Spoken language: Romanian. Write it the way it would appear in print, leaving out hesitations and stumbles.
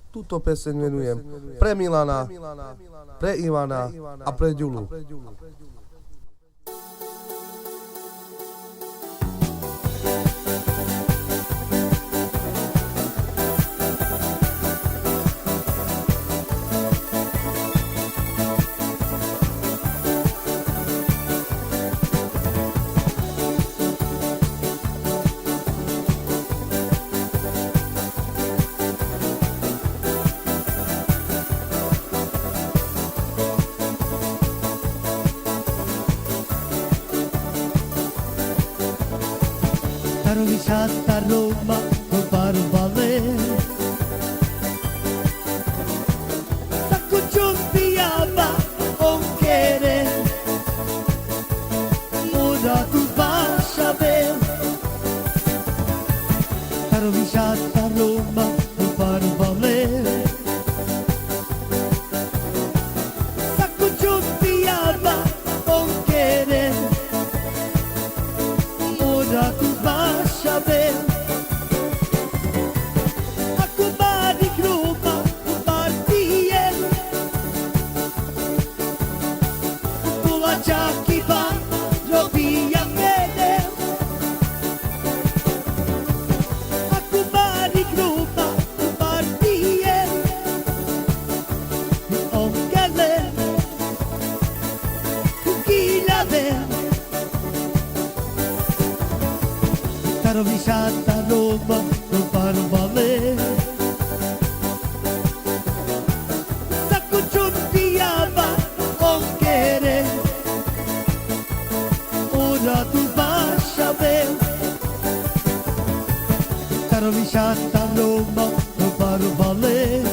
Túto peseň venujem pre Milana, pre Ivana a pre Ďulu. Rovesciata Roma col parvale Sacco giuntiava on chiede Ora tu vas a ver Rovesciata Roma col parvale Sacco giuntiava on chiede Ora tu vas a ver Ako balik Roma partijen Kulačakiva robija mene Ako balik Roma partijen Onkele Kukilave Rovesciata Roma non parvale Sacco giuntiava on chiede Ora tu vas a ver Rovesciata Roma non parvale